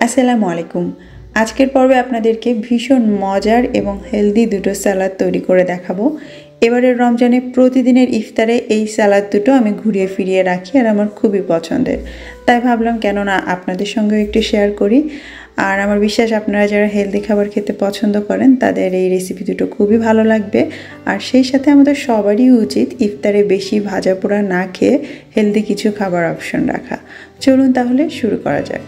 আসসালামু আলাইকুম। আজকের পর্বে আপনাদেরকে ভীষণ মজার এবং হেলদি দুটো সালাদ তৈরি করে দেখাবো। এবারের রমজানে প্রতিদিনের ইফতারে এই সালাদ দুটো আমি ঘুরিয়ে ফিরিয়ে রাখি আর আমার খুবই পছন্দের। তাই ভাবলাম কেন না আপনাদের সঙ্গেও একটু শেয়ার করি। আর আমার বিশ্বাস আপনারা যারা হেলদি খাবার খেতে পছন্দ করেন তাদের এই রেসিপি দুটো খুবই ভালো লাগবে। আর সেই সাথে আমাদের সবারই উচিত ইফতারে বেশি ভাজা পোড়া না খেয়ে হেলদি কিছু খাবার অপশন রাখা। চলুন তাহলে শুরু করা যাক।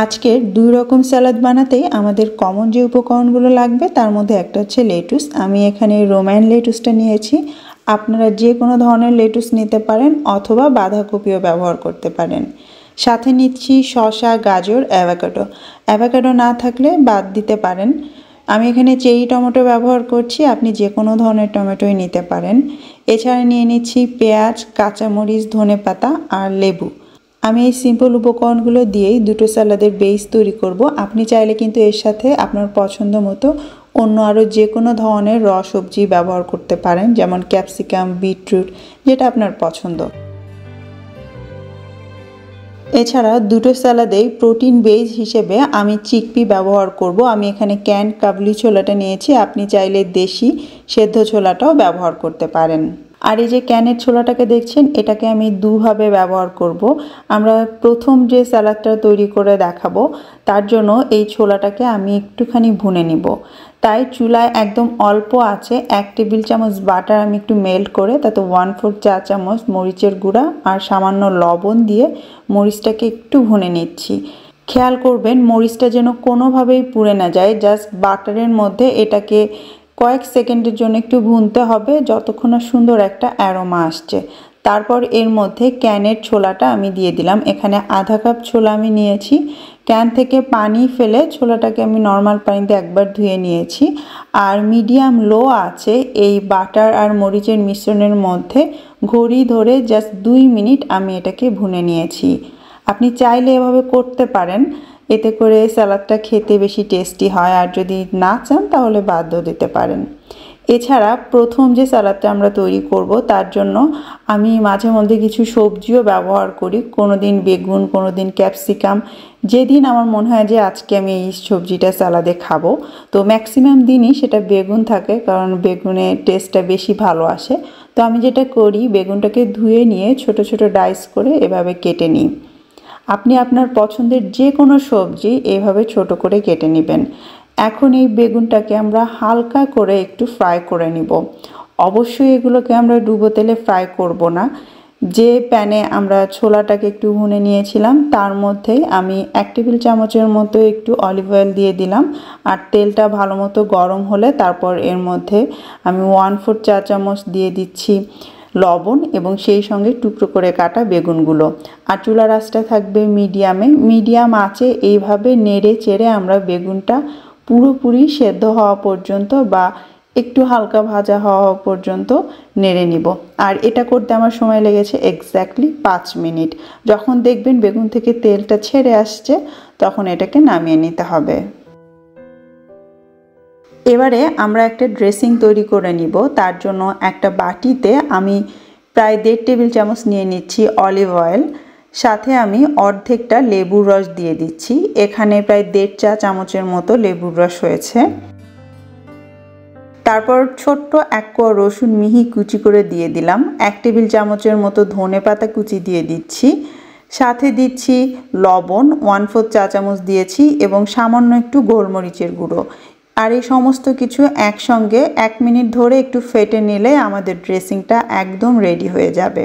আজকের দুই রকম স্যালাড বানাতে আমাদের কমন যে উপকরণগুলো লাগবে তার মধ্যে একটা হচ্ছে লেটুস। আমি এখানে রোমান লেটুসটা নিয়েছি। আপনারা যে কোনো ধরনের লেটুস নিতে পারেন অথবা বাঁধাকপিও ব্যবহার করতে পারেন। সাথে নিচ্ছি শসা, গাজর, অ্যাভোকাডো না থাকলে বাদ দিতে পারেন। আমি এখানে চেরি টমেটো ব্যবহার করছি, আপনি যে কোনো ধরনের টমেটোই নিতে পারেন। এছাড়া নিয়ে নিচ্ছি পেঁয়াজ, কাঁচামরিচ, ধনেপাতা আর লেবু। আমি এই সিম্পল উপকরণগুলো দিয়েই দুটো স্যালাদের বেস তৈরি করব। আপনি চাইলে কিন্তু এর সাথে আপনার পছন্দ মতো অন্য আরও যে কোনো ধরনের সবজি ব্যবহার করতে পারেন, যেমন ক্যাপসিকাম, বিটরুট, যেটা আপনার পছন্দ। এছাড়া দুটো স্যালাদেই প্রোটিন বেস হিসেবে আমি চিকপি ব্যবহার করব। আমি এখানে ক্যান কাবলি ছোলাটা নিয়েছি, আপনি চাইলে দেশি সেদ্ধ ছোলাটাও ব্যবহার করতে পারেন। আর এই যে ক্যানের ছোলাটাকে দেখছেন, এটাকে আমি দুভাবে ব্যবহার করব। আমরা প্রথম যে স্যালাডটা তৈরি করে দেখাবো তার জন্য এই ছোলাটাকে আমি একটুখানি ভুনে নিব। তাই চুলায় একদম অল্প আছে 1 টেবিল চামচ বাটার আমি একটু মেল্ট করে তাতে 1/4 চা চামচ মরিচের গুঁড়া আর সামান্য লবণ দিয়ে মরিচটাকে একটু ভুনে নিচ্ছি। খেয়াল করবেন মরিচটা যেন কোনোভাবেই পুড়ে না যায়। জাস্ট বাটারের মধ্যে এটাকে কয়েক সেকেন্ডের জন্য একটু ভুনতে হবে, যতক্ষণ না সুন্দর একটা অ্যারোমা আসছে। তারপর এর মধ্যে ক্যানের ছোলাটা আমি দিয়ে দিলাম। এখানে আধা কাপ ছোলা আমি নিয়েছি। ক্যান থেকে পানি ফেলে ছোলাটাকে আমি নর্মাল পানিতে একবার ধুয়ে নিয়েছি। আর মিডিয়াম লো আছে এই বাটার আর মরিচের মিশ্রণের মধ্যে ঘড়ি ধরে জাস্ট 2 মিনিট আমি এটাকে ভুনে নিয়েছি। আপনি চাইলে এভাবে করতে পারেন, এতে করে স্যালাডটা খেতে বেশি টেস্টি হয়। আর যদি না চান তাহলে বাদও দিতে পারেন। এছাড়া প্রথম যে স্যালাডটা আমরা তৈরি করব তার জন্য আমি মাঝে মধ্যে কিছু সবজিও ব্যবহার করি। কোনো দিন বেগুন, কোনো দিন ক্যাপসিকাম। যেদিন আমার মনে হয় যে আজকে আমি এই সবজিটা স্যালাডে খাবো, তো ম্যাক্সিমাম দিনই সেটা বেগুন থাকে, কারণ বেগুনের টেস্টটা বেশি ভালো আসে। তো আমি যেটা করি, বেগুনটাকে ধুয়ে নিয়ে ছোট ছোট ডাইস করে এভাবে কেটে নিই। আপনি আপনার পছন্দের যে কোনো সবজি এভাবে ছোট করে কেটে নেবেন। এখন এই বেগুনটাকে আমরা হালকা করে একটু ফ্রাই করে নিব। অবশ্যই এগুলোকে আমরা ডুবো তেলে ফ্রাই করব না। যে প্যানে আমরা ছোলাটাকে একটু ভুনে নিয়েছিলাম তার মধ্যেই আমি 1 টেবিল চামচের মতো একটু অলিভ অয়েল দিয়ে দিলাম। আর তেলটা ভালো মতো গরম হলে তারপর এর মধ্যে আমি 1/4 চা চামচ দিয়ে দিচ্ছি লবণ এবং সেই সঙ্গে টুকরো করে কাটা বেগুনগুলো। আর চুলার আঁচটা থাকবে মিডিয়াম আঁচে এইভাবে নেড়ে চেড়ে আমরা বেগুনটা পুরোপুরি সেদ্ধ হওয়া পর্যন্ত বা একটু হালকা ভাজা হওয়া পর্যন্ত নেড়ে নিব। আর এটা করতে আমার সময় লেগেছে এক্স্যাক্টলি 5 মিনিট। যখন দেখবেন বেগুন থেকে তেলটা ছেড়ে আসছে তখন এটাকে নামিয়ে নিতে হবে। এবারে আমরা একটা ড্রেসিং তৈরি করে নিব। তার জন্য একটা বাটিতে আমি প্রায় 1.5 টেবিল চামচ নিয়ে নিচ্ছি অলিভ অয়েল। সাথে আমি অর্ধেকটা লেবুর রস দিয়ে দিচ্ছি। এখানে প্রায় 1.5 চা চামচের মতো লেবুর রস হয়েছে। তারপর ছোট্ট 1 কোয়া রসুন মিহি কুচি করে দিয়ে দিলাম। 1 টেবিল চামচের মতো ধনেপাতা কুচি দিয়ে দিচ্ছি। সাথে দিচ্ছি লবণ 1/4 চা চামচ দিয়েছি এবং সামান্য একটু গোলমরিচের গুঁড়ো। আর এই সমস্ত কিছু একসঙ্গে 1 মিনিট ধরে একটু ফেটে নিলে আমাদের ড্রেসিংটা একদম রেডি হয়ে যাবে।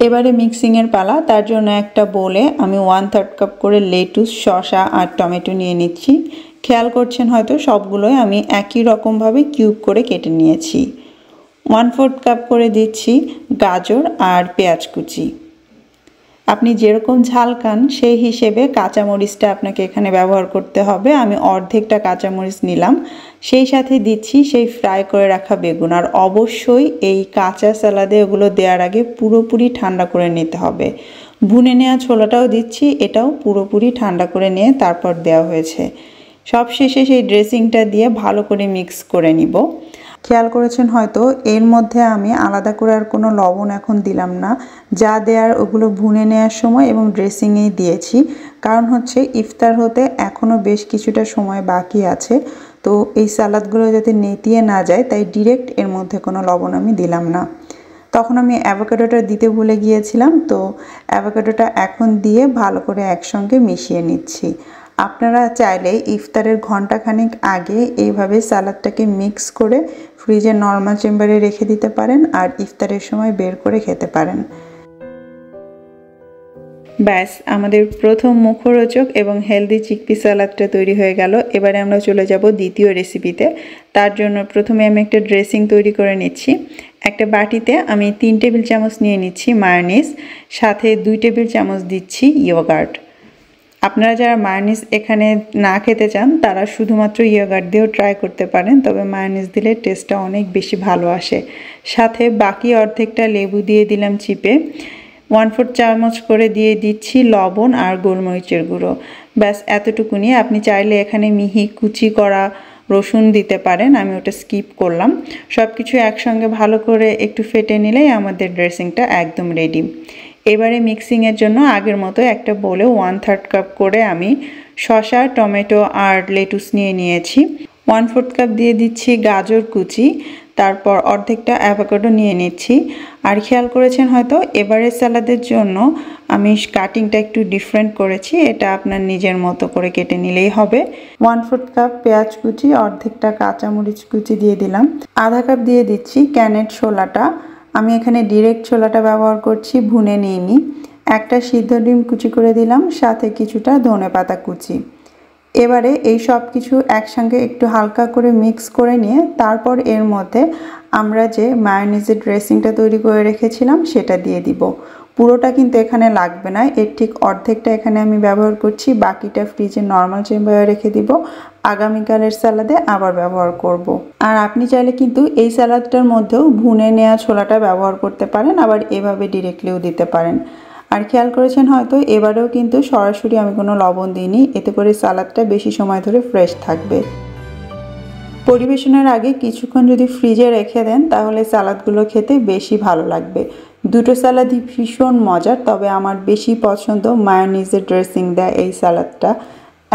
এবারে মিক্সিংয়ের পালা। তার জন্য একটা বোলে আমি 1/3 কাপ করে লেটুস, শসা আর টমেটো নিয়ে নিচ্ছি। খেয়াল করছেন হয়তো সবগুলোই আমি একই রকমভাবে কিউব করে কেটে নিয়েছি। 1/4 কাপ করে দিচ্ছি গাজর আর পেঁয়াজ কুচি। আপনি যেরকম ঝাল খান সেই হিসেবে কাঁচামরিচটা আপনাকে এখানে ব্যবহার করতে হবে। আমি অর্ধেকটা কাঁচামরিচ নিলাম। সেই সাথে দিচ্ছি সেই ফ্রাই করে রাখা বেগুন। আর অবশ্যই এই কাঁচা স্যালাদে ওগুলো দেওয়ার আগে পুরোপুরি ঠান্ডা করে নিতে হবে। ভুনে নেওয়া ছোলাটাও দিচ্ছি, এটাও পুরোপুরি ঠান্ডা করে নিয়ে তারপর দেওয়া হয়েছে। সব শেষে সেই ড্রেসিংটা দিয়ে ভালো করে মিক্স করে নিব। খেয়াল করেছেন হয়তো এর মধ্যে আমি আলাদা করে আর কোনো লবণ এখন দিলাম না, যা দেওয়ার ওগুলো ভুনে নেওয়ার সময় এবং ড্রেসিংয়েই দিয়েছি। কারণ হচ্ছে ইফতার হতে এখনও বেশ কিছুটা সময় বাকি আছে, তো এই সালাদগুলো যাতে নেতিয়ে না যায় তাই ডিরেক্ট এর মধ্যে কোনো লবণ আমি দিলাম না। তখন আমি অ্যাভোকাডোটা দিতে ভুলে গিয়েছিলাম, তো অ্যাভোকাডোটা এখন দিয়ে ভালো করে একসঙ্গে মিশিয়ে নিচ্ছি। আপনারা চাইলে ইফতারের ঘন্টাখানেক আগে এইভাবে সালাদটাকে মিক্স করে ফ্রিজের নর্মাল চেম্বারে রেখে দিতে পারেন আর ইফতারের সময় বের করে খেতে পারেন। ব্যাস, আমাদের প্রথম মুখরোচক এবং হেলদি চিকপি সালাদটা তৈরি হয়ে গেল। এবারে আমরা চলে যাব দ্বিতীয় রেসিপিতে। তার জন্য প্রথমে আমি একটা ড্রেসিং তৈরি করে নিচ্ছি। একটা বাটিতে আমি 3 টেবিল চামচ নিয়ে নিচ্ছি মায়োনিজ, সাথে 2 টেবিল চামচ দিচ্ছি ইয়োগার্ট। আপনারা যারা মায়োনিজ এখানে না খেতে চান তারা শুধুমাত্র ইয়োগার্ট দিয়েও ট্রাই করতে পারেন, তবে মায়োনিজ দিলে টেস্টটা অনেক বেশি ভালো আসে। সাথে বাকি অর্ধেকটা লেবু দিয়ে দিলাম চিপে। 1/4 চামচ করে দিয়ে দিচ্ছি লবণ আর গোলমরিচের গুঁড়ো। ব্যাস এতটুকুনি। আপনি চাইলে এখানে মিহি কুচি করা রসুন দিতে পারেন, আমি ওটা স্কিপ করলাম। সব কিছু একসঙ্গে ভালো করে একটু ফেটে নিলেই আমাদের ড্রেসিংটা একদম রেডি। এবারে মিক্সিংয়ের জন্য আগের মতো একটা বোলে 1/3 কাপ করে আমি শসা, টমেটো আর লেটুস নিয়ে নিয়েছি। 1/4 কাপ দিয়ে দিচ্ছি গাজর কুচি, তারপর অর্ধেকটা অ্যাভোকাডো নিয়ে নিচ্ছি। আর খেয়াল করেছেন হয়তো এবারে স্যালাদের জন্য আমি কাটিংটা একটু ডিফারেন্ট করেছি, এটা আপনার নিজের মতো করে কেটে নিলেই হবে। 1/4 কাপ পেঁয়াজ কুচি, অর্ধেকটা কাঁচামরিচ কুচি দিয়ে দিলাম। আধা কাপ দিয়ে দিচ্ছি ক্যানেট ছোলাটা। আমি এখানে ডিরেক্ট ছোলাটা ব্যবহার করছি, ভুনে নিইনি। একটা সিদ্ধ ডিম কুচি করে দিলাম, সাথে কিছুটা ধনেপাতা কুচি। এবারে এই সব কিছু একসঙ্গে একটু হালকা করে মিক্স করে নিয়ে তারপর এর মধ্যে আমরা যে মায়োনিজের ড্রেসিংটা তৈরি করে রেখেছিলাম সেটা দিয়ে দিব। পুরোটা কিন্তু এখানে লাগবে না, এর ঠিক অর্ধেকটা এখানে আমি ব্যবহার করছি, বাকিটা ফ্রিজে নর্মাল চেম্বারে রেখে দিব। আগামীকালের স্যালাদে আবার ব্যবহার করব। আর আপনি চাইলে কিন্তু এই স্যালাদটার মধ্যেও ভুনে নেওয়া ছোলাটা ব্যবহার করতে পারেন, আবার এভাবে ডিরেক্টলিও দিতে পারেন। আর খেয়াল করেছেন হয়তো এবারেও কিন্তু সরাসরি আমি কোনো লবণ দিইনি, এতে করে সালাদটা বেশি সময় ধরে ফ্রেশ থাকবে। পরিবেশনের আগে কিছুক্ষণ যদি ফ্রিজে রেখে দেন তাহলে সালাদগুলো খেতে বেশি ভালো লাগবে। দুটো সালাদই ভীষণ মজার, তবে আমার বেশি পছন্দ মায়োনিজের ড্রেসিং দেয় এই সালাদটা,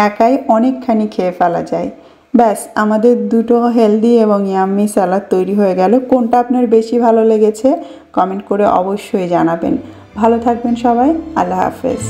একাই অনেকখানি খেয়ে ফেলা যায়। ব্যাস, আমাদের দুটো হেলদি এবং ইয়াম্মি সালাদ তৈরি হয়ে গেল। কোনটা আপনার বেশি ভালো লেগেছে কমেন্ট করে অবশ্যই জানাবেন। ভালো থাকবেন সবাই, আল্লাহ হাফেজ।